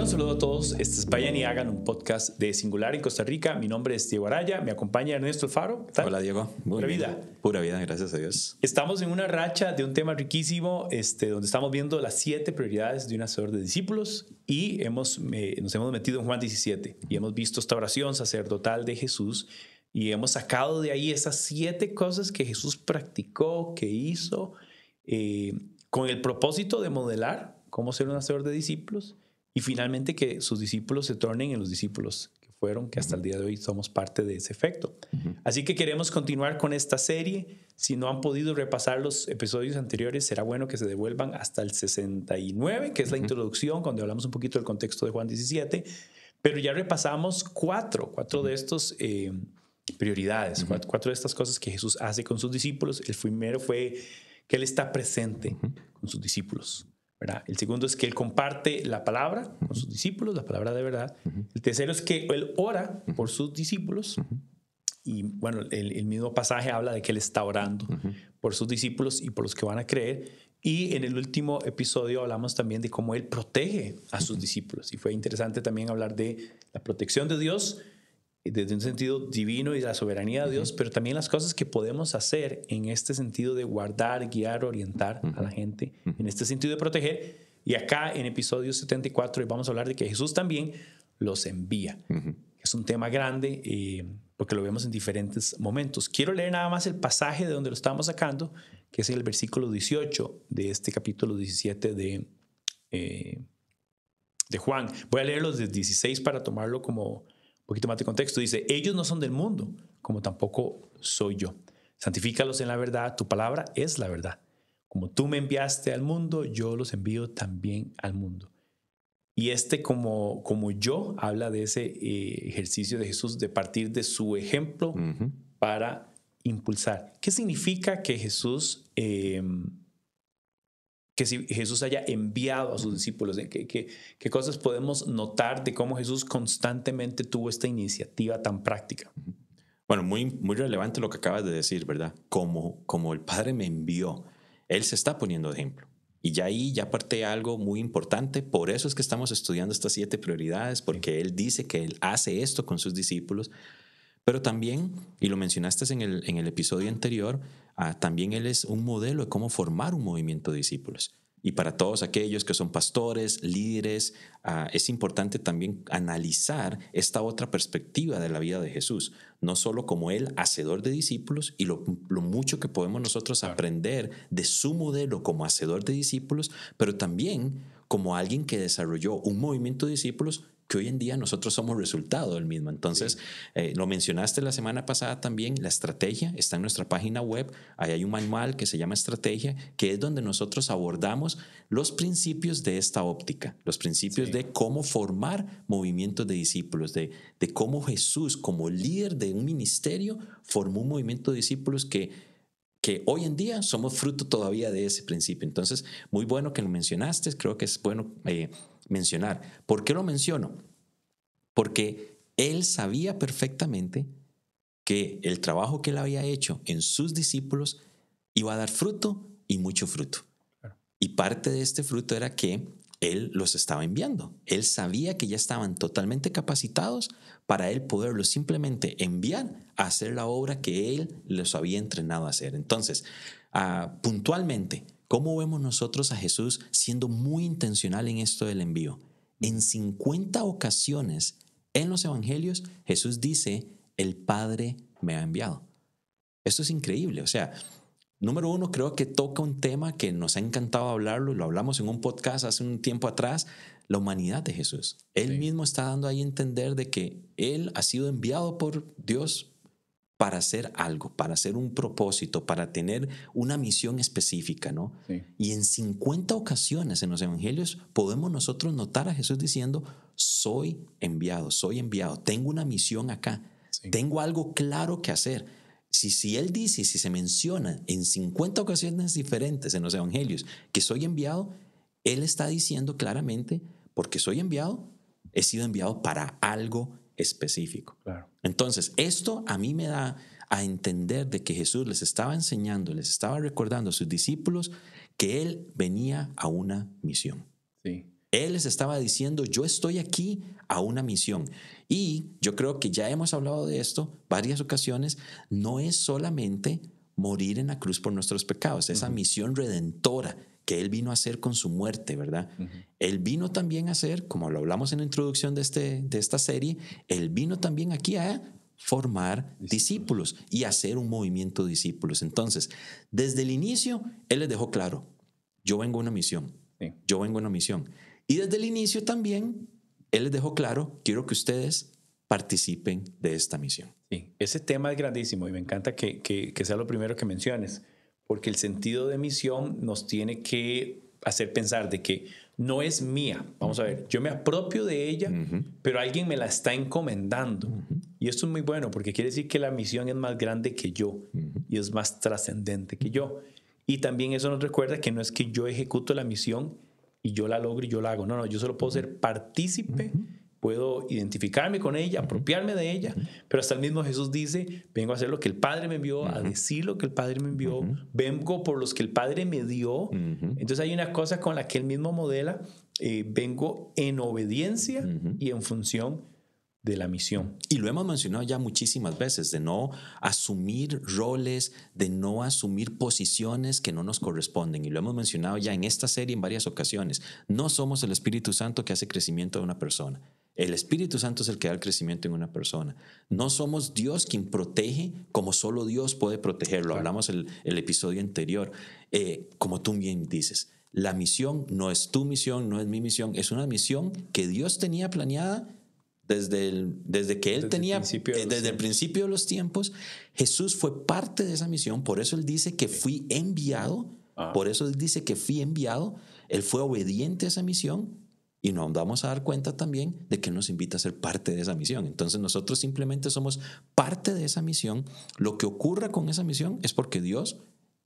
Bueno, saludo a todos. Este es Vayan y Hagan, un podcast de Singular en Costa Rica. Mi nombre es Diego Araya, me acompaña Ernesto Alfaro. ¿Qué tal? Hola, Diego. Pura vida. Pura vida, gracias a Dios. Estamos en una racha de un tema riquísimo, donde estamos viendo las 7 prioridades de un hacedor de discípulos y nos hemos metido en Juan 17 y hemos visto esta oración sacerdotal de Jesús y hemos sacado de ahí esas 7 cosas que Jesús practicó, que hizo, con el propósito de modelar cómo ser un hacedor de discípulos. Y finalmente que sus discípulos se tornen en los discípulos que fueron, que hasta el día de hoy somos parte de ese efecto. Así que queremos continuar con esta serie. Si no han podido repasar los episodios anteriores, será bueno que se devuelvan hasta el 69, que es la introducción, cuando hablamos un poquito del contexto de Juan 17. Pero ya repasamos 4 de estos prioridades, 4 de estas cosas que Jesús hace con sus discípulos. El primero fue que Él está presente con sus discípulos, ¿verdad? El segundo es que Él comparte la palabra con sus discípulos, la palabra de verdad. El tercero es que Él ora por sus discípulos. Y bueno, el mismo pasaje habla de que Él está orando por sus discípulos y por los que van a creer. Y en el último episodio hablamos también de cómo Él protege a sus discípulos. Y fue interesante también hablar de la protección de Dios desde un sentido divino y de la soberanía de Dios, pero también las cosas que podemos hacer en este sentido de guardar, guiar, orientar a la gente, en este sentido de proteger. Y acá en episodio 74 vamos a hablar de que Jesús también los envía. Es un tema grande porque lo vemos en diferentes momentos. Quiero leer nada más el pasaje de donde lo estamos sacando, que es el versículo 18 de este capítulo 17 de Juan. Voy a leerlos desde 16 para tomarlo como un poquito más de contexto. Dice: ellos no son del mundo, como tampoco soy yo. Santifícalos en la verdad, tu palabra es la verdad. Como tú me enviaste al mundo, yo los envío también al mundo. Y como yo habla de ese ejercicio de Jesús de partir de su ejemplo para impulsar. ¿Qué significa que Jesús haya enviado a sus discípulos? ¿Qué cosas podemos notar de cómo Jesús constantemente tuvo esta iniciativa tan práctica? Bueno, muy relevante lo que acabas de decir, ¿verdad? Como el Padre me envió, Él se está poniendo de ejemplo. Y ya ahí ya parte algo muy importante. Por eso es que estamos estudiando estas 7 prioridades, porque Él dice que Él hace esto con sus discípulos. Pero también, y lo mencionaste en el episodio anterior, también Él es un modelo de cómo formar un movimiento de discípulos. Y para todos aquellos que son pastores, líderes, es importante también analizar esta otra perspectiva de la vida de Jesús. No solo como Él, hacedor de discípulos, y lo mucho que podemos nosotros aprender de su modelo como hacedor de discípulos, pero también como alguien que desarrolló un movimiento de discípulos que hoy en día nosotros somos resultado del mismo. Entonces, lo mencionaste la semana pasada también, la estrategia está en nuestra página web. Ahí hay un manual que se llama Estrategia, que es donde nosotros abordamos los principios de esta óptica, los principios de cómo formar movimientos de discípulos, de cómo Jesús, como líder de un ministerio, formó un movimiento de discípulos que hoy en día somos fruto todavía de ese principio. Entonces, muy bueno que lo mencionaste. Creo que es bueno mencionar. ¿Por qué lo menciono? Porque Él sabía perfectamente que el trabajo que Él había hecho en sus discípulos iba a dar fruto y mucho fruto. Y parte de este fruto era que Él los estaba enviando. Él sabía que ya estaban totalmente capacitados para Él poderlos simplemente enviar a hacer la obra que Él los había entrenado a hacer. Entonces, puntualmente, ¿cómo vemos nosotros a Jesús siendo muy intencional en esto del envío? En 50 ocasiones en los evangelios, Jesús dice: el Padre me ha enviado. Esto es increíble. O sea, número 1, creo que toca un tema que nos ha encantado hablarlo. Lo hablamos en un podcast hace un tiempo atrás, la humanidad de Jesús. Él mismo está dando ahí a entender de que Él ha sido enviado por Dios para hacer algo, para hacer un propósito, para tener una misión específica, ¿no? Sí. Y en 50 ocasiones en los evangelios podemos nosotros notar a Jesús diciendo: soy enviado, tengo una misión acá, tengo algo claro que hacer. Si Él dice, si se menciona en 50 ocasiones diferentes en los evangelios que soy enviado, Él está diciendo claramente: porque soy enviado, he sido enviado para algo específico. Claro. Entonces, esto a mí me da a entender de que Jesús les estaba enseñando, les estaba recordando a sus discípulos que Él venía a una misión. Sí. Él les estaba diciendo, yo estoy aquí a una misión. Y yo creo que ya hemos hablado de esto varias ocasiones. No es solamente morir en la cruz por nuestros pecados, esa misión redentora que Él vino a hacer con su muerte, ¿verdad? Él vino también a hacer, como lo hablamos en la introducción de esta serie, Él vino también aquí a formar discípulos y hacer un movimiento de discípulos. Entonces, desde el inicio, Él les dejó claro, yo vengo a una misión, yo vengo a una misión. Y desde el inicio también, Él les dejó claro, quiero que ustedes participen de esta misión. Sí, ese tema es grandísimo y me encanta que sea lo primero que menciones, porque el sentido de misión nos tiene que hacer pensar de que no es mía. Vamos a ver, yo me apropio de ella, pero alguien me la está encomendando. Y esto es muy bueno porque quiere decir que la misión es más grande que yo y es más trascendente que yo. Y también eso nos recuerda que no es que yo ejecuto la misión y yo la logro y yo la hago. No, yo solo puedo ser partícipe, puedo identificarme con ella, apropiarme de ella, pero hasta el mismo Jesús dice, vengo a hacer lo que el Padre me envió, a decir lo que el Padre me envió, vengo por los que el Padre me dio. Entonces hay una cosa con la que él mismo modela, vengo en obediencia y en función de la misión. Y lo hemos mencionado ya muchísimas veces, de no asumir roles, de no asumir posiciones que no nos corresponden. Y lo hemos mencionado ya en esta serie en varias ocasiones. No somos el Espíritu Santo que hace crecimiento de una persona. El Espíritu Santo es el que da el crecimiento en una persona. No somos Dios quien protege como solo Dios puede protegerlo. Claro. Hablamos el episodio anterior. Como tú bien dices, la misión no es tu misión, no es mi misión. Es una misión que Dios tenía planeada desde que Él tenía, desde el principio de los tiempos. Jesús fue parte de esa misión, por eso Él dice que fui enviado, por eso Él dice que fui enviado, Él fue obediente a esa misión y nos vamos a dar cuenta también de que Él nos invita a ser parte de esa misión. Entonces nosotros simplemente somos parte de esa misión. Lo que ocurra con esa misión es porque Dios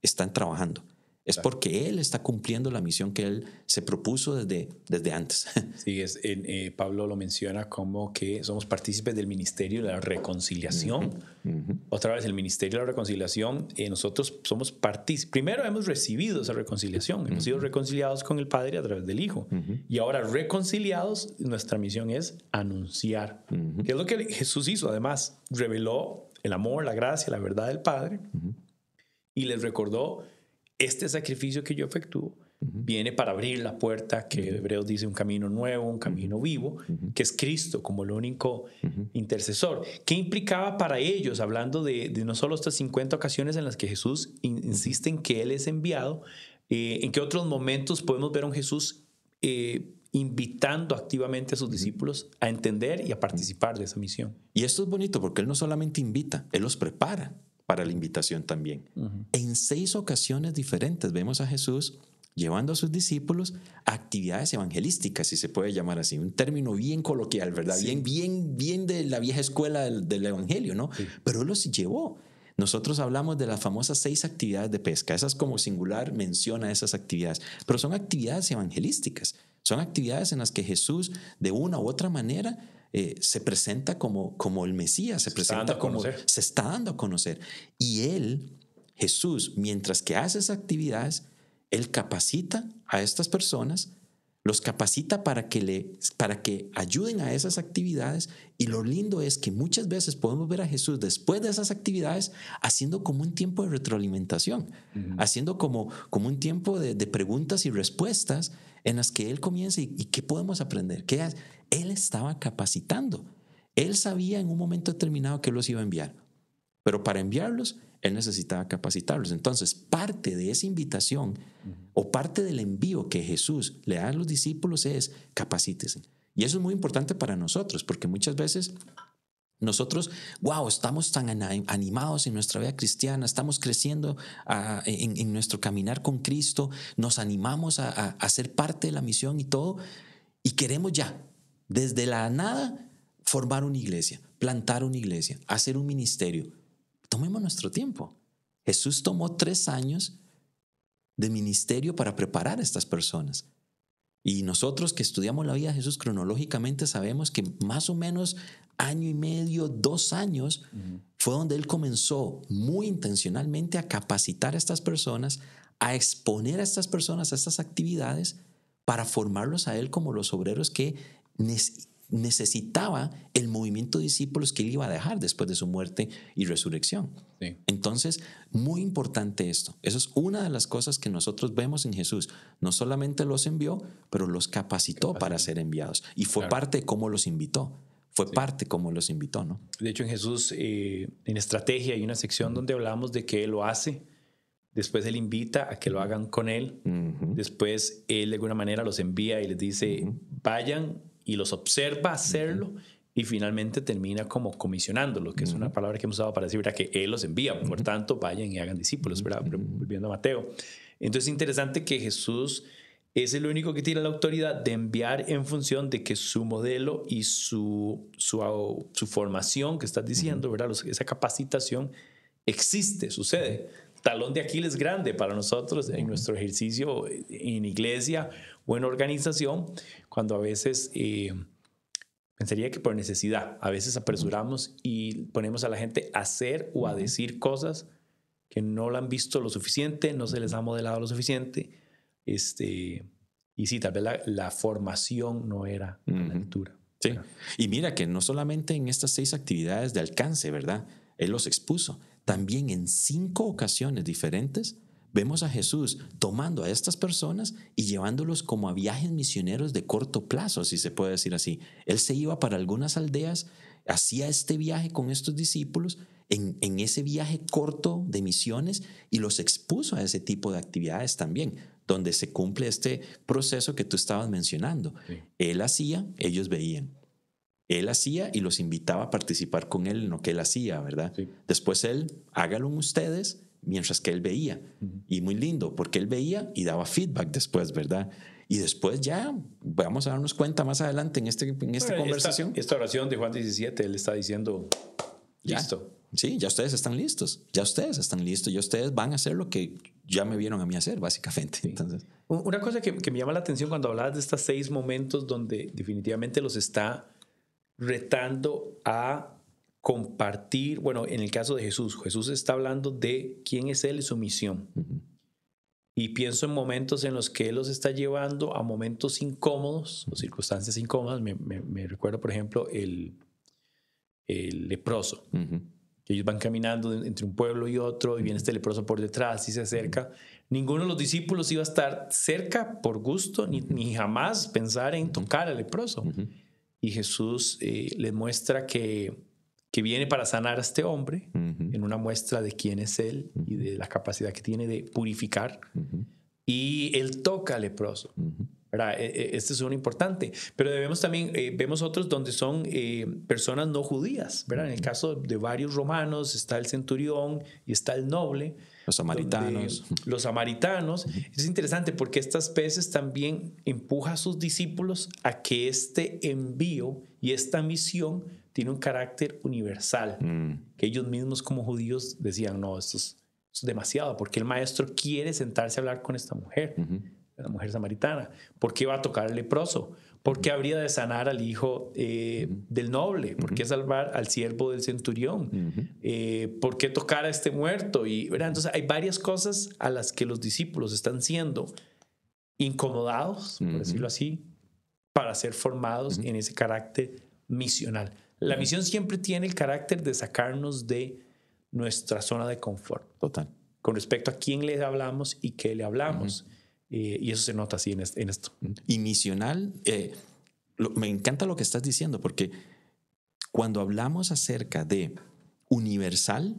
está trabajando. Es porque Él está cumpliendo la misión que Él se propuso desde antes. Sí, Pablo lo menciona como que somos partícipes del ministerio de la reconciliación. Otra vez, el ministerio de la reconciliación, nosotros somos partícipes. Primero hemos recibido esa reconciliación, hemos sido reconciliados con el Padre a través del Hijo. Y ahora reconciliados, nuestra misión es anunciar. Que es lo que Jesús hizo. Además, reveló el amor, la gracia, la verdad del Padre y les recordó: este sacrificio que yo efectúo viene para abrir la puerta, que Hebreos dice un camino nuevo, un camino vivo, que es Cristo como el único intercesor. ¿Qué implicaba para ellos, hablando de no solo estas 50 ocasiones en las que Jesús insiste en que Él es enviado? ¿En qué otros momentos podemos ver a un Jesús invitando activamente a sus discípulos a entender y a participar de esa misión? Y esto es bonito porque Él no solamente invita, Él los prepara para la invitación también. En 6 ocasiones diferentes vemos a Jesús llevando a sus discípulos a actividades evangelísticas, si se puede llamar así, un término bien coloquial, ¿verdad? Sí. Bien de la vieja escuela del evangelio, ¿no? Sí. Pero Él los llevó. Nosotros hablamos de las famosas 6 actividades de pesca. Esas como singular menciona esas actividades, pero son actividades evangelísticas. Son actividades en las que Jesús, de una u otra manera, se presenta como el Mesías, se está dando a conocer. Y Él, Jesús, mientras que hace esas actividades, Él capacita a estas personas, los capacita para que ayuden a esas actividades. Y lo lindo es que muchas veces podemos ver a Jesús después de esas actividades haciendo como un tiempo de retroalimentación, haciendo como un tiempo de preguntas y respuestas en las que Él comienza y ¿qué podemos aprender? Él estaba capacitando. Él sabía en un momento determinado que los iba a enviar, pero para enviarlos, Él necesitaba capacitarlos. Entonces, parte de esa invitación o parte del envío que Jesús le da a los discípulos es capacítense. Y eso es muy importante para nosotros, porque muchas veces nosotros, estamos tan animados en nuestra vida cristiana, estamos creciendo en nuestro caminar con Cristo, nos animamos a ser parte de la misión y todo, y queremos ya, desde la nada, formar una iglesia, plantar una iglesia, hacer un ministerio. Tomemos nuestro tiempo. Jesús tomó 3 años de ministerio para preparar a estas personas. Y nosotros que estudiamos la vida de Jesús cronológicamente sabemos que más o menos 1 año y medio, 2 años, fue donde Él comenzó muy intencionalmente a capacitar a estas personas, a exponer a estas personas a estas actividades para formarlos a él como los obreros que necesitaba el movimiento de discípulos que él iba a dejar después de su muerte y resurrección. Sí. Entonces, muy importante esto. Eso es una de las cosas que nosotros vemos en Jesús. No solamente los envió, pero los capacitó para ser enviados. Y fue parte de cómo los invitó. Fue parte como los invitó, ¿no? De hecho, en Jesús, en Estrategia, hay una sección donde hablamos de que Él lo hace. Después Él invita a que lo hagan con Él. Después Él de alguna manera los envía y les dice, vayan, y los observa hacerlo. Y finalmente termina como comisionándolo, que es una palabra que hemos usado para decir, ¿verdad?, que Él los envía. Por tanto, vayan y hagan discípulos, ¿verdad? Volviendo a Mateo. Entonces es interesante que Jesús es el único que tiene la autoridad de enviar en función de que su modelo y su formación que estás diciendo, ¿verdad?, esa capacitación existe, sucede. Talón de Aquiles grande para nosotros en nuestro ejercicio en iglesia o en organización, cuando a veces pensaría que por necesidad, a veces apresuramos y ponemos a la gente a hacer o a decir cosas que no la han visto lo suficiente, no se les ha modelado lo suficiente. Y sí, tal vez la formación no era a la altura. Sí. Y mira que no solamente en estas 6 actividades de alcance, ¿verdad? Él los expuso. También en 5 ocasiones diferentes vemos a Jesús tomando a estas personas y llevándolos como a viajes misioneros de corto plazo, si se puede decir así. Él se iba para algunas aldeas, hacía este viaje con estos discípulos, en ese viaje corto de misiones, y los expuso a ese tipo de actividades también, donde se cumple este proceso que tú estabas mencionando. Sí. Él hacía, ellos veían. Él hacía y los invitaba a participar con él en lo que él hacía, ¿verdad? Sí. Después él, hágalo ustedes, mientras que él veía. Y muy lindo, porque él veía y daba feedback después, ¿verdad? Y después ya vamos a darnos cuenta más adelante en esta conversación. Esta oración de Juan 17, él está diciendo, listo. Sí, ya ustedes están listos. Ya ustedes están listos. Ya ustedes van a hacer lo que ya me vieron a mí hacer, básicamente. Sí. Entonces, una cosa que me llama la atención cuando hablas de estos 6 momentos donde definitivamente los está retando a compartir, bueno, en el caso de Jesús está hablando de quién es Él y su misión. Y pienso en momentos en los que Él los está llevando a momentos incómodos o circunstancias incómodas. Me recuerdo, por ejemplo, el leproso. Ellos van caminando entre un pueblo y otro y viene este leproso por detrás y se acerca. Ninguno de los discípulos iba a estar cerca por gusto ni jamás pensar en tocar al leproso. Y Jesús les muestra que viene para sanar a este hombre en una muestra de quién es Él y de la capacidad que tiene de purificar. Y Él toca al leproso. ¿Verdad? Este es uno importante. Pero debemos también, vemos otros donde son personas no judías. ¿Verdad? En el caso de varios romanos está el centurión y está el noble. Los samaritanos. Los samaritanos. Es interesante porque estas veces también empuja a sus discípulos a que este envío y esta misión tiene un carácter universal. Que ellos mismos como judíos decían, no, esto es demasiado, porque el maestro quiere sentarse a hablar con esta mujer, la mujer samaritana. ¿Por qué va a tocar al leproso? ¿Por qué habría de sanar al hijo del noble? ¿Por qué salvar al siervo del centurión? ¿Por qué tocar a este muerto? Y, ¿verdad? Entonces hay varias cosas a las que los discípulos están siendo incomodados, por decirlo así, para ser formados en ese carácter misional. La misión siempre tiene el carácter de sacarnos de nuestra zona de confort. Total. Con respecto a quién le hablamos y qué le hablamos. Y eso se nota así en esto. Y misional, me encanta lo que estás diciendo, porque cuando hablamos acerca de universal,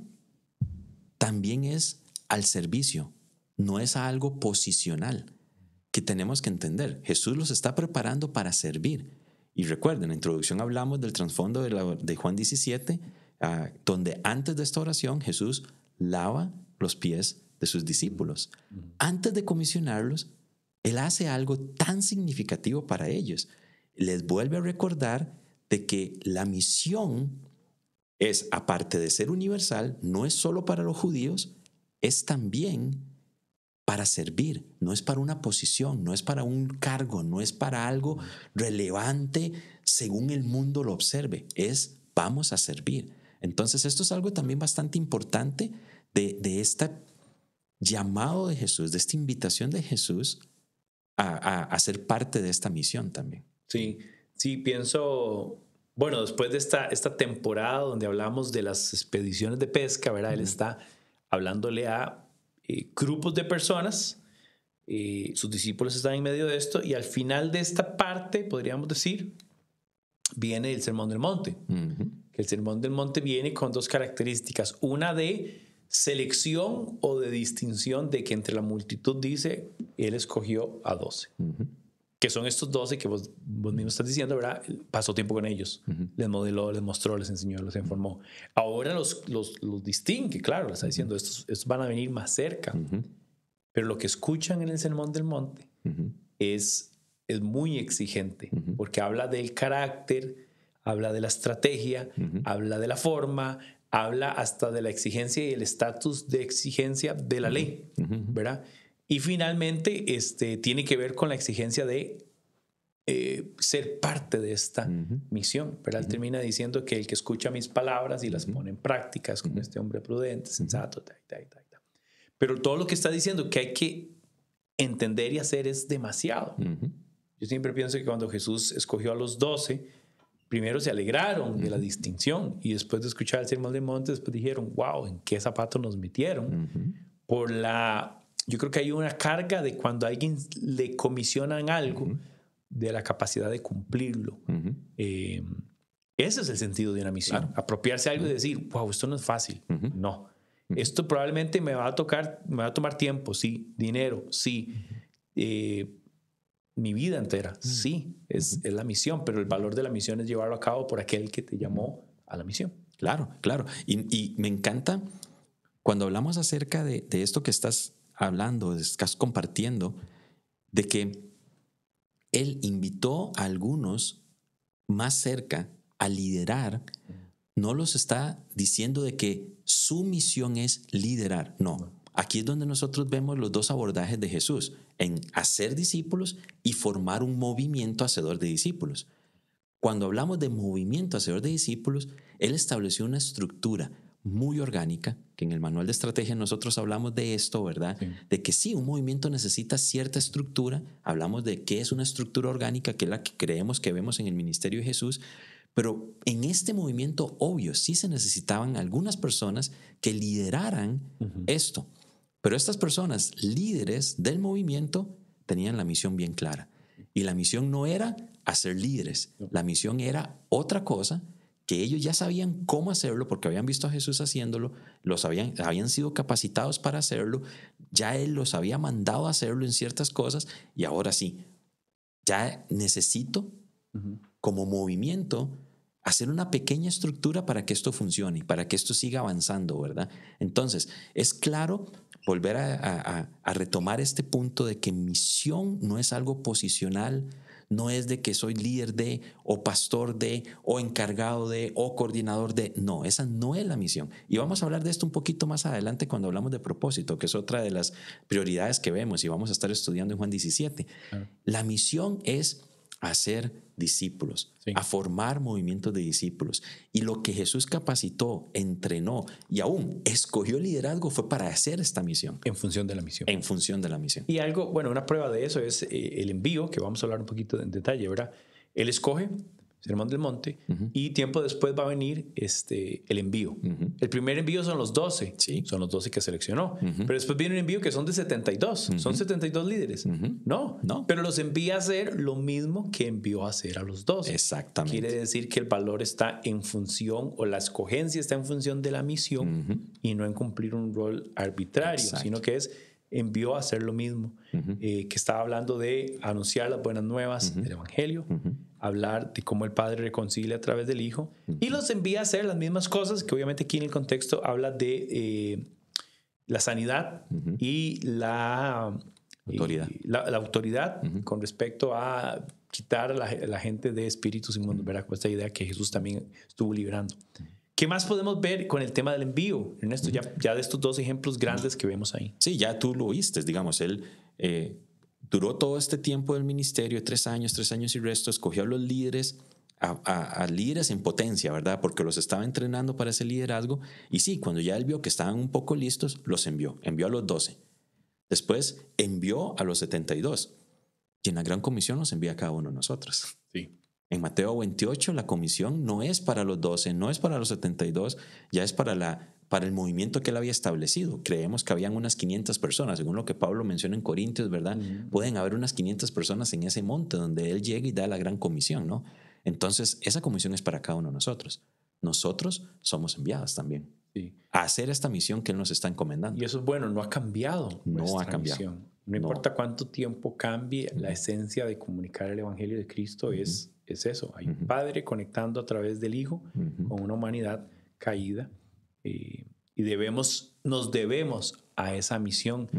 también es al servicio, no es algo posicional, que tenemos que entender. Jesús los está preparando para servir. Y recuerden, en la introducción hablamos del trasfondo de Juan 17, donde antes de esta oración Jesús lava los pies de sus discípulos. Antes de comisionarlos, Él hace algo tan significativo para ellos. Les vuelve a recordar de que la misión es, aparte de ser universal, no es solo para los judíos, es también para servir. No es para una posición, no es para un cargo, no es para algo relevante según el mundo lo observe. Es vamos a servir. Entonces esto es algo también bastante importante de este llamado de Jesús, de esta invitación de Jesús a ser parte de esta misión también. Sí, sí, pienso, bueno, después de esta temporada donde hablamos de las expediciones de pesca, ¿verdad? Él está hablándole a grupos de personas, sus discípulos están en medio de esto, y al final de esta parte, podríamos decir, viene el Sermón del Monte. Que el Sermón del Monte viene con dos características, una de selección o de distinción, de que entre la multitud dice, él escogió a 12. Que son estos 12 que vos mismo estás diciendo, ¿verdad? Pasó tiempo con ellos, les modeló, les mostró, les enseñó, los informó. Ahora los distingue, claro, les está diciendo, estos van a venir más cerca. Pero lo que escuchan en el Sermón del Monte es muy exigente, porque habla del carácter, habla de la estrategia, habla de la forma, habla hasta de la exigencia y el estatus de exigencia de la ley, ¿verdad? Y finalmente tiene que ver con la exigencia de ser parte de esta misión, ¿verdad? Él termina diciendo que el que escucha mis palabras y las pone en práctica es como este hombre prudente, sensato, Pero todo lo que está diciendo que hay que entender y hacer es demasiado. Yo siempre pienso que cuando Jesús escogió a los 12, primero se alegraron de la distinción y después de escuchar el Sermón del Monte, después dijeron, wow, ¿en qué zapato nos metieron? Yo creo que hay una carga de cuando a alguien le comisionan algo, de la capacidad de cumplirlo. Ese es el sentido de una misión. Claro. Apropiarse algo y decir, wow, esto no es fácil. No. Esto probablemente me va a tomar tiempo, sí. Dinero, sí. Mi vida entera, sí. Es la misión, pero el valor de la misión es llevarlo a cabo por aquel que te llamó a la misión. Claro, claro. Y me encanta cuando hablamos acerca de esto que estás hablando, estás compartiendo, de que él invitó a algunos más cerca a liderar. No los está diciendo de que su misión es liderar. No. Aquí es donde nosotros vemos los dos abordajes de Jesús, en hacer discípulos y formar un movimiento hacedor de discípulos. Cuando hablamos de movimiento hacedor de discípulos, él estableció una estructura muy orgánica, que en el manual de estrategia nosotros hablamos de esto, ¿verdad? Sí. De que sí, un movimiento necesita cierta estructura. Hablamos de qué es una estructura orgánica, que es la que creemos que vemos en el ministerio de Jesús. Pero en este movimiento, obvio, sí se necesitaban algunas personas que lideraran esto. Pero estas personas, líderes del movimiento, tenían la misión bien clara. Y la misión no era hacer líderes. La misión era otra cosa, que ellos ya sabían cómo hacerlo porque habían visto a Jesús haciéndolo, habían sido capacitados para hacerlo, ya Él los había mandado a hacerlo en ciertas cosas, y ahora sí, ya necesito como movimiento hacer una pequeña estructura para que esto funcione, para que esto siga avanzando, ¿verdad? Entonces, es claro volver a retomar este punto de que misión no es algo posicional, no es de que soy líder de, o pastor de, o encargado de, o coordinador de. No, esa no es la misión. Y vamos a hablar de esto un poquito más adelante cuando hablamos de propósito, que es otra de las prioridades que vemos y vamos a estar estudiando en Juan 17. La misión es hacer discípulos, a formar movimientos de discípulos. Y lo que Jesús capacitó, entrenó y aún escogió liderazgo fue para hacer esta misión. En función de la misión. En función de la misión. Y algo, bueno, una prueba de eso es el envío, que vamos a hablar un poquito en detalle, ¿verdad? Él escoge Sermón del Monte y tiempo después va a venir el envío. El primer envío son los 12, son los 12 que seleccionó, pero después viene un envío que son de 72, son 72 líderes. No, pero los envía a hacer lo mismo que envió a hacer a los 12. Exactamente. Quiere decir que el valor está en función, o la escogencia está en función de la misión y no en cumplir un rol arbitrario, sino que envió a hacer lo mismo, que estaba hablando de anunciar las buenas nuevas del Evangelio, hablar de cómo el Padre reconcilia a través del Hijo, y los envía a hacer las mismas cosas, que obviamente aquí en el contexto habla de la sanidad y la autoridad con respecto a quitar a la gente de espíritus inmundos, ¿verdad? Con esta idea que Jesús también estuvo librando. ¿Qué más podemos ver con el tema del envío, Ernesto? Ya de estos dos ejemplos grandes que vemos ahí. Sí, ya tú lo oíste, digamos, él duró todo este tiempo del ministerio, 3 años y resto, escogió a los líderes, a líderes en potencia, ¿verdad? Porque los estaba entrenando para ese liderazgo. Y sí, cuando ya él vio que estaban un poco listos, los envió a los 12. Después envió a los 72. Y en la Gran Comisión nos envía a cada uno de nosotros. Sí. En Mateo 28 la comisión no es para los 12, no es para los 72, ya es para el movimiento que él había establecido. Creemos que habían unas 500 personas, según lo que Pablo menciona en Corintios, ¿verdad? Pueden haber unas 500 personas en ese monte donde él llega y da la Gran Comisión, ¿no? Entonces, esa comisión es para cada uno de nosotros. Nosotros somos enviados también a hacer esta misión que él nos está encomendando. Y eso es bueno, no ha cambiado. No ha cambiado. Misión. No importa cuánto tiempo cambie, la esencia de comunicar el Evangelio de Cristo es eso. Hay un Padre conectando a través del Hijo con una humanidad caída y nos debemos a esa misión.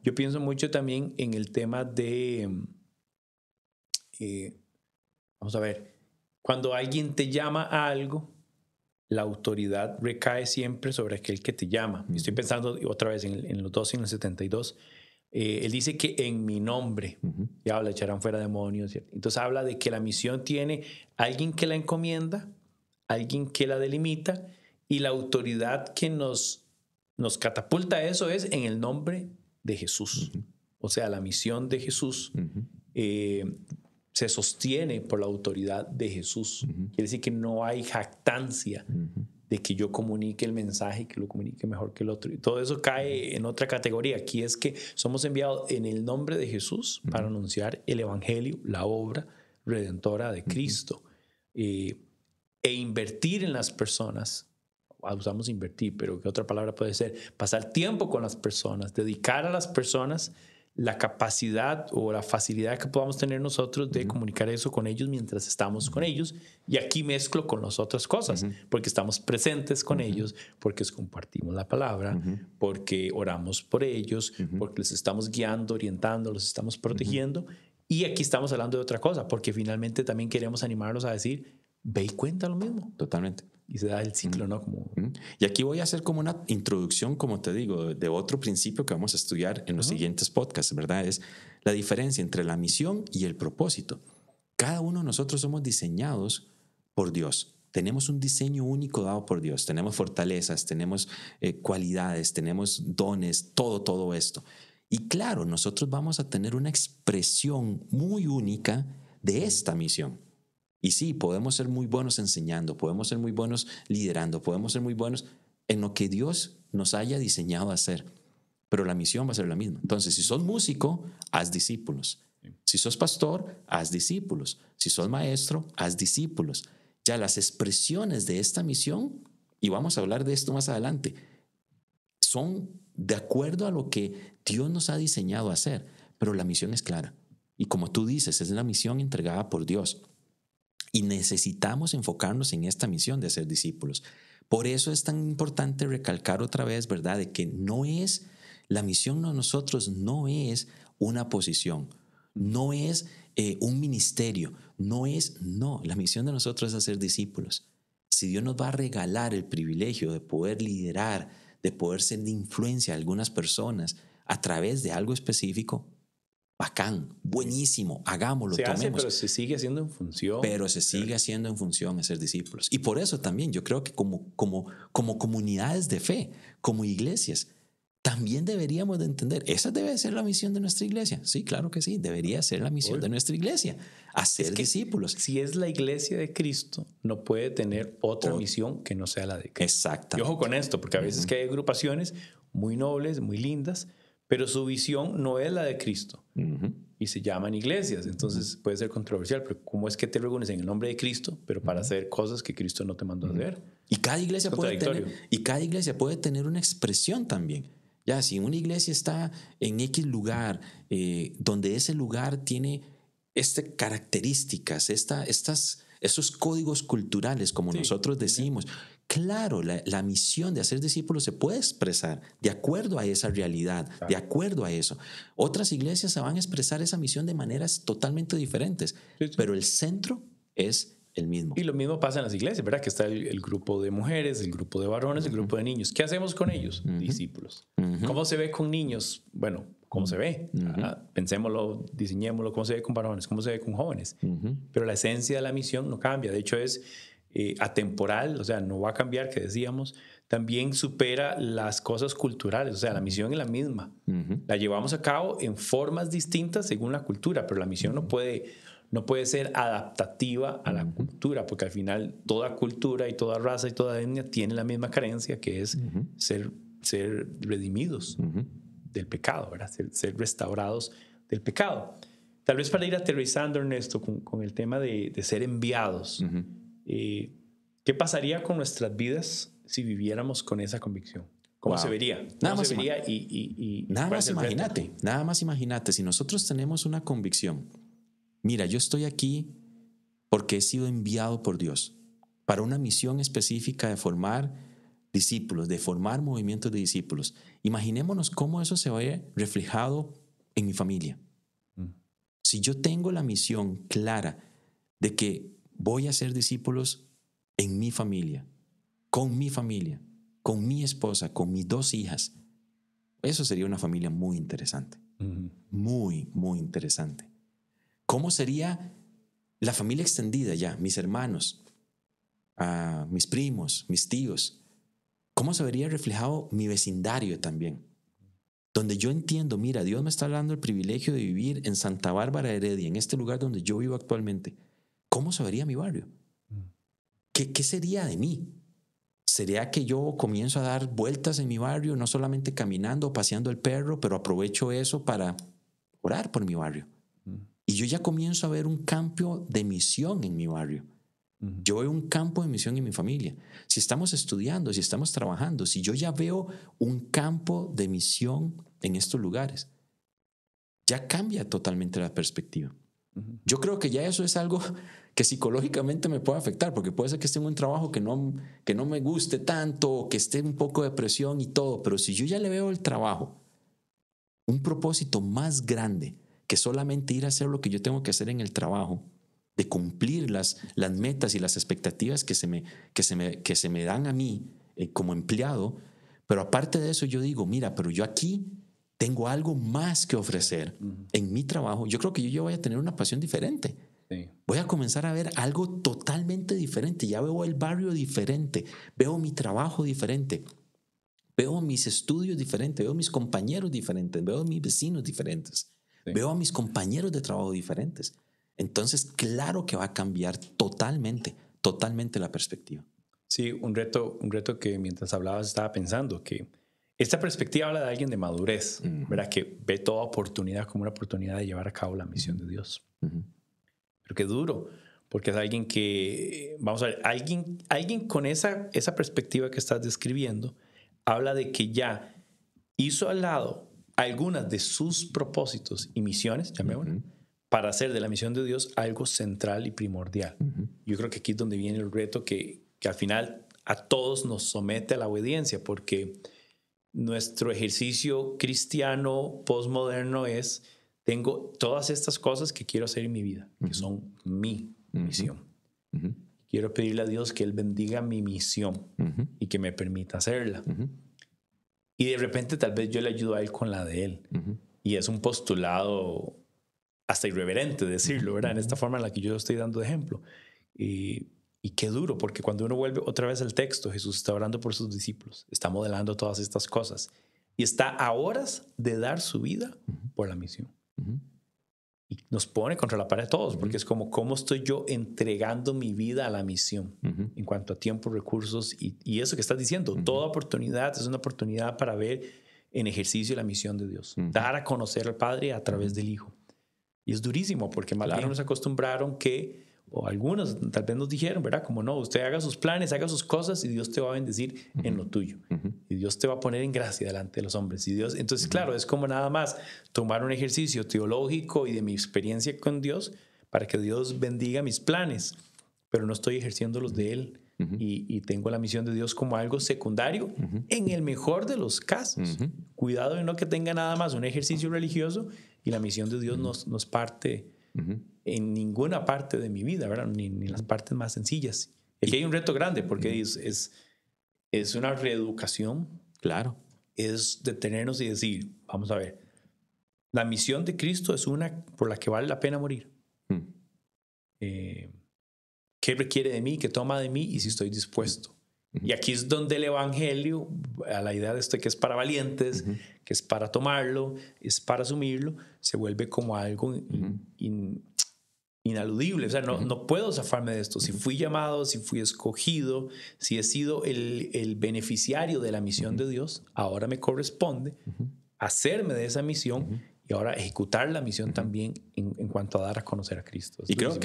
Yo pienso mucho también en el tema de, vamos a ver, cuando alguien te llama a algo, la autoridad recae siempre sobre aquel que te llama. Estoy pensando otra vez en los 12 y en los 72. Él dice que en mi nombre, y habla, echarán fuera demonios. ¿Cierto? Entonces habla de que la misión tiene alguien que la encomienda, alguien que la delimita, y la autoridad que nos catapulta a eso es en el nombre de Jesús. O sea, la misión de Jesús se sostiene por la autoridad de Jesús. Quiere decir que no hay jactancia de que yo comunique el mensaje, que lo comunique mejor que el otro. Y todo eso cae en otra categoría. Aquí es que somos enviados en el nombre de Jesús para anunciar el Evangelio, la obra redentora de Cristo. E invertir en las personas. Usamos invertir, pero ¿qué otra palabra puede ser? Pasar tiempo con las personas, dedicar a las personas la capacidad o la facilidad que podamos tener nosotros de comunicar eso con ellos mientras estamos con ellos. Y aquí mezclo con las otras cosas, porque estamos presentes con ellos, porque compartimos la palabra, porque oramos por ellos, porque les estamos guiando, orientando, los estamos protegiendo. Y aquí estamos hablando de otra cosa, porque finalmente también queremos animarlos a decir, ve y cuenta lo mismo. Totalmente. Y se da el ciclo, ¿no? Como... Y aquí voy a hacer como una introducción, como te digo, de otro principio que vamos a estudiar en los siguientes podcasts, ¿verdad? Es la diferencia entre la misión y el propósito. Cada uno de nosotros somos diseñados por Dios. Tenemos un diseño único dado por Dios. Tenemos fortalezas, tenemos cualidades, tenemos dones, todo esto. Y claro, nosotros vamos a tener una expresión muy única de esta misión. Y sí, podemos ser muy buenos enseñando, podemos ser muy buenos liderando, podemos ser muy buenos en lo que Dios nos haya diseñado a hacer, pero la misión va a ser la misma. Entonces, si sos músico, haz discípulos. Si sos pastor, haz discípulos. Si sos maestro, haz discípulos. Ya las expresiones de esta misión, y vamos a hablar de esto más adelante, son de acuerdo a lo que Dios nos ha diseñado a hacer, pero la misión es clara. Y como tú dices, es la misión entregada por Dios. Y necesitamos enfocarnos en esta misión de ser discípulos. Por eso es tan importante recalcar otra vez, ¿verdad?, de que no es, la misión de nosotros no es una posición, no es un ministerio, no, la misión de nosotros es hacer discípulos. Si Dios nos va a regalar el privilegio de poder liderar, de poder ser de influencia a algunas personas a través de algo específico, bacán, buenísimo, hagámoslo, tomemos. Pero se sigue haciendo en función. Pero se sigue haciendo en función de ser discípulos. Y por eso también yo creo que como comunidades de fe, como iglesias, también deberíamos de entender, esa debe ser la misión de nuestra iglesia. Sí, claro que sí, debería ser la misión de nuestra iglesia, hacer discípulos. Si es la iglesia de Cristo, no puede tener otra misión que no sea la de Cristo. Exactamente. Y ojo con esto, porque a veces que hay agrupaciones muy nobles, muy lindas, pero su visión no es la de Cristo. Y se llaman iglesias. Entonces puede ser controversial, pero ¿cómo es que te reúnes en el nombre de Cristo, pero para hacer cosas que Cristo no te mandó a hacer? Y cada iglesia puede tener una expresión también. Ya, si una iglesia está en X lugar, donde ese lugar tiene estas características, esos códigos culturales, como nosotros decimos, claro, la misión de hacer discípulos se puede expresar de acuerdo a esa realidad, de acuerdo a eso. Otras iglesias se van a expresar esa misión de maneras totalmente diferentes, pero el centro es el mismo. Y lo mismo pasa en las iglesias, ¿verdad? Que está el grupo de mujeres, el grupo de varones, el grupo de niños. ¿Qué hacemos con ellos? Discípulos. ¿Cómo se ve con niños? Bueno, ¿cómo se ve? Pensémoslo, diseñémoslo. ¿Cómo se ve con varones? ¿Cómo se ve con jóvenes? Pero la esencia de la misión no cambia. De hecho, es atemporal, o sea, no va a cambiar, que decíamos. también supera las cosas culturales. O sea, la misión es la misma. La llevamos a cabo en formas distintas según la cultura, pero la misión no puede ser adaptativa a la cultura, porque al final toda cultura y toda raza y toda etnia tiene la misma carencia, que es ser redimidos del pecado, ¿verdad? Ser restaurados del pecado. Tal vez para ir aterrizando, Ernesto, con el tema de ser enviados, ¿qué pasaría con nuestras vidas si viviéramos con esa convicción? ¿Cómo se vería? Nada más imagínate, si nosotros tenemos una convicción, mira, yo estoy aquí porque he sido enviado por Dios para una misión específica de formar discípulos, de formar movimientos de discípulos. Imaginémonos cómo eso se ve reflejado en mi familia. Si yo tengo la misión clara de que voy a ser discípulos en mi familia, con mi esposa, con mis 2 hijas, eso sería una familia muy interesante. Muy, muy interesante. ¿Cómo sería la familia extendida ya? Mis hermanos, mis primos, mis tíos. ¿Cómo se vería reflejado mi vecindario también? Donde yo entiendo, mira, Dios me está dando el privilegio de vivir en Santa Bárbara Heredia, en este lugar donde yo vivo actualmente. ¿Cómo se vería mi barrio? ¿Qué sería de mí? ¿Sería que yo comienzo a dar vueltas en mi barrio, no solamente caminando o paseando el perro, pero aprovecho eso para orar por mi barrio? Y yo ya comienzo a ver un campo de misión en mi barrio. Yo veo un campo de misión en mi familia. Si estamos estudiando, si estamos trabajando, si yo ya veo un campo de misión en estos lugares, ya cambia totalmente la perspectiva. Yo creo que ya eso es algo que psicológicamente me puede afectar, porque puede ser que esté en un trabajo que no me guste tanto, que esté un poco de presión y todo, pero si yo ya le veo el trabajo un propósito más grande que solamente ir a hacer lo que yo tengo que hacer en el trabajo, de cumplir las metas y las expectativas que se me dan a mí como empleado, pero aparte de eso yo digo, mira, pero yo aquí tengo algo más que ofrecer en mi trabajo. Yo creo que yo voy a tener una pasión diferente. Sí. Voy a comenzar a ver algo totalmente diferente. Ya veo el barrio diferente, veo mi trabajo diferente, veo mis estudios diferentes, veo mis compañeros diferentes, veo mis vecinos diferentes, veo a mis compañeros de trabajo diferentes. Entonces, claro que va a cambiar totalmente la perspectiva. Sí, un reto que mientras hablabas estaba pensando que esta perspectiva habla de alguien de madurez, ¿verdad? Que ve toda oportunidad como una oportunidad de llevar a cabo la misión de Dios. Pero qué duro, porque es alguien que, vamos a ver, alguien con esa perspectiva que estás describiendo, habla de que ya hizo al lado algunas de sus propósitos y misiones, llamémoslo, para hacer de la misión de Dios algo central y primordial. Yo creo que aquí es donde viene el reto que al final a todos nos somete a la obediencia, porque nuestro ejercicio cristiano postmoderno es, tengo todas estas cosas que quiero hacer en mi vida, que son mi misión. Quiero pedirle a Dios que Él bendiga mi misión y que me permita hacerla. Y de repente tal vez yo le ayudo a Él con la de Él. Y es un postulado hasta irreverente decirlo, ¿verdad? En esta forma en la que yo estoy dando de ejemplo. Y qué duro, porque cuando uno vuelve otra vez al texto, Jesús está orando por sus discípulos, está modelando todas estas cosas y está a horas de dar su vida por la misión. Y nos pone contra la pared a todos, porque es como, ¿cómo estoy yo entregando mi vida a la misión en cuanto a tiempo, recursos y eso que estás diciendo? Toda oportunidad es una oportunidad para ver en ejercicio la misión de Dios, dar a conocer al Padre a través del Hijo. Y es durísimo, porque más bien nos acostumbraron que, o algunos tal vez nos dijeron, ¿verdad? Como no, usted haga sus planes, haga sus cosas y Dios te va a bendecir en lo tuyo. Y Dios te va a poner en gracia delante de los hombres. Y Dios, entonces, claro, es como nada más tomar un ejercicio teológico y de mi experiencia con Dios para que Dios bendiga mis planes, pero no estoy ejerciendo los de Él. Y tengo la misión de Dios como algo secundario en el mejor de los casos. Cuidado de no que tenga nada más un ejercicio religioso y la misión de Dios nos parte en ninguna parte de mi vida, ¿verdad? Ni las partes más sencillas. Y aquí hay un reto grande porque es una reeducación. Claro. Es detenernos y decir, vamos a ver, la misión de Cristo es una por la que vale la pena morir. ¿Qué requiere de mí? ¿Qué toma de mí? Y si estoy dispuesto. Y aquí es donde el evangelio, a la idea de esto que es para valientes, que es para tomarlo, es para asumirlo, se vuelve como algo inaludible. O sea, no puedo zafarme de esto. Si fui llamado, si fui escogido, si he sido el beneficiario de la misión de Dios, ahora me corresponde hacerme de esa misión y ahora ejecutar la misión también en cuanto a dar a conocer a Cristo. Y creo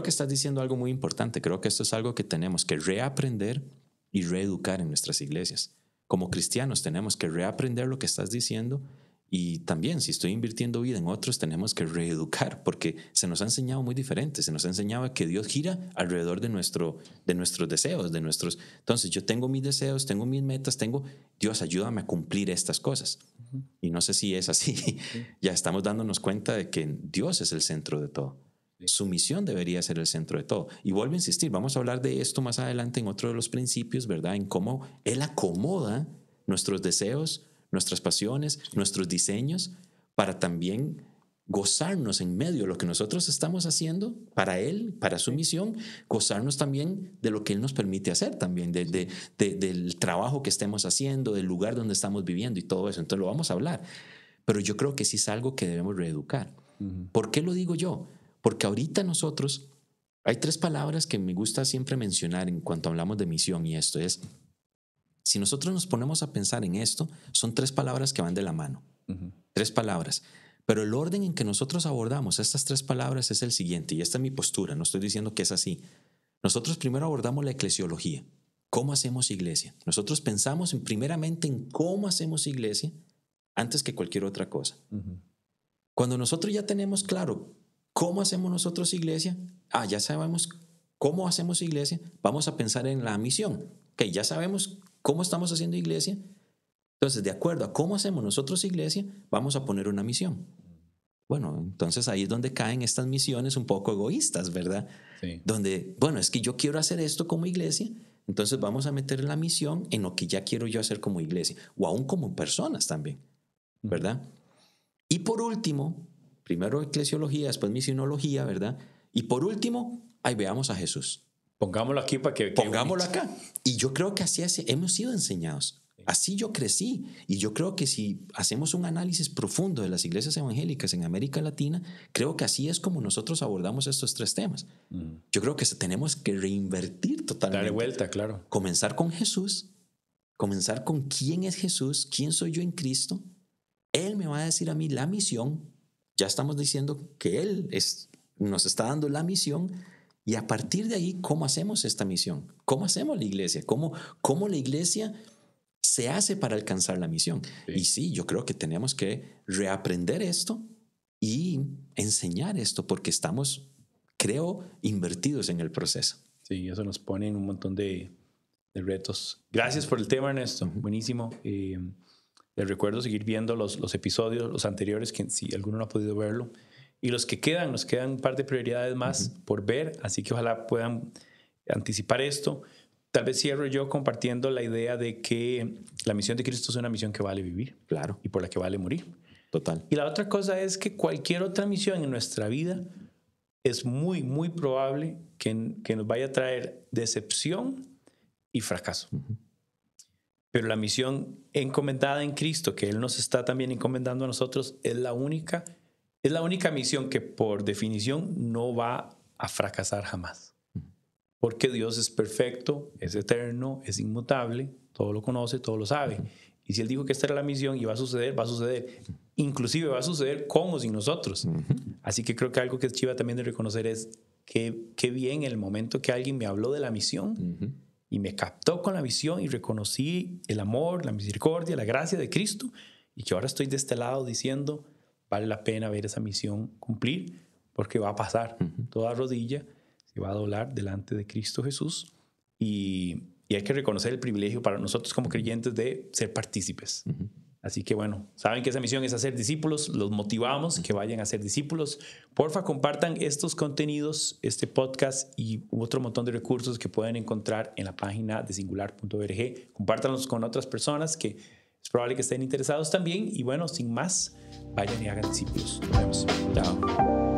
que estás diciendo algo muy importante. Creo que esto es algo que tenemos que reaprender y reeducar en nuestras iglesias. Como cristianos tenemos que reaprender lo que estás diciendo, y también si estoy invirtiendo vida en otros tenemos que reeducar, porque se nos ha enseñado muy diferente. Se nos ha enseñado que Dios gira alrededor de nuestros deseos, Entonces yo tengo mis deseos, tengo mis metas, Dios, ayúdame a cumplir estas cosas. Y no sé si es así. Ya estamos dándonos cuenta de que Dios es el centro de todo. Su misión debería ser el centro de todo. Y vuelvo a insistir, vamos a hablar de esto más adelante en otro de los principios, ¿verdad? En cómo Él acomoda nuestros deseos, nuestras pasiones, nuestros diseños, para también gozarnos en medio de lo que nosotros estamos haciendo para Él, para su misión, gozarnos también de lo que Él nos permite hacer también, del trabajo que estemos haciendo, del lugar donde estamos viviendo y todo eso. Entonces lo vamos a hablar. Pero yo creo que sí es algo que debemos reeducar. ¿Por qué lo digo yo? Porque ahorita nosotros, hay 3 palabras que me gusta siempre mencionar en cuanto hablamos de misión, y esto es, si nosotros nos ponemos a pensar en esto, son 3 palabras que van de la mano. 3 palabras. Pero el orden en que nosotros abordamos estas 3 palabras es el siguiente, y esta es mi postura, no estoy diciendo que es así. Nosotros primero abordamos la eclesiología. ¿Cómo hacemos iglesia? Nosotros pensamos primeramente en cómo hacemos iglesia antes que cualquier otra cosa. Cuando nosotros ya tenemos claro ¿cómo hacemos nosotros iglesia? Ya sabemos cómo hacemos iglesia. Vamos a pensar en la misión. Ok, ya sabemos cómo estamos haciendo iglesia. Entonces, de acuerdo a cómo hacemos nosotros iglesia, vamos a poner una misión. Bueno, entonces ahí es donde caen estas misiones un poco egoístas, ¿verdad? Sí. Donde, bueno, es que yo quiero hacer esto como iglesia, entonces vamos a meter la misión en lo que ya quiero yo hacer como iglesia, o aún como personas también, ¿verdad? Y por último, primero eclesiología, después misionología, ¿verdad? Y por último, ahí veamos a Jesús. Pongámoslo aquí para que... Pongámoslo acá. Y yo creo que así hemos sido enseñados. Así yo crecí. Y yo creo que si hacemos un análisis profundo de las iglesias evangélicas en América Latina, creo que así es como nosotros abordamos estos 3 temas. Yo creo que tenemos que reinvertir totalmente. Darle vuelta, claro. Comenzar con Jesús. Comenzar con quién es Jesús, quién soy yo en Cristo. Él me va a decir a mí la misión. Ya estamos diciendo que Él nos está dando la misión, y a partir de ahí, ¿cómo hacemos esta misión? ¿Cómo hacemos la iglesia? ¿Cómo la iglesia se hace para alcanzar la misión? Sí. Y sí, yo creo que tenemos que reaprender esto y enseñar esto, porque estamos, creo, invertidos en el proceso. Sí, eso nos pone en un montón de retos. Gracias por el tema, Ernesto. Buenísimo. Les recuerdo seguir viendo los episodios, los anteriores, que si alguno no ha podido verlo. Y los que quedan, nos quedan un par de prioridades más por ver, así que ojalá puedan anticipar esto. Tal vez cierro yo compartiendo la idea de que la misión de Cristo es una misión que vale vivir. Claro. Y por la que vale morir. Total. Y la otra cosa es que cualquier otra misión en nuestra vida es muy, muy probable que nos vaya a traer decepción y fracaso. Pero la misión encomendada en Cristo, que Él nos está también encomendando a nosotros, es la única misión que por definición no va a fracasar jamás. Porque Dios es perfecto, es eterno, es inmutable, todo lo conoce, todo lo sabe. Y si Él dijo que esta era la misión y va a suceder, va a suceder. Inclusive va a suceder con o sin nosotros. Así que creo que algo que es chiva también de reconocer es que bien el momento que alguien me habló de la misión y me captó con la visión y reconocí el amor, la misericordia, la gracia de Cristo, y que ahora estoy de este lado diciendo, vale la pena ver esa misión cumplir, porque va a pasar. Toda rodilla se va a doblar delante de Cristo Jesús, y hay que reconocer el privilegio para nosotros como creyentes de ser partícipes. Así que bueno, saben que esa misión es hacer discípulos, los motivamos que vayan a ser discípulos. Porfa, compartan estos contenidos, este podcast y otro montón de recursos que pueden encontrar en la página de singular.org. Compártanlos con otras personas que es probable que estén interesados también. Y bueno, sin más, vayan y hagan discípulos. Nos vemos. Chao.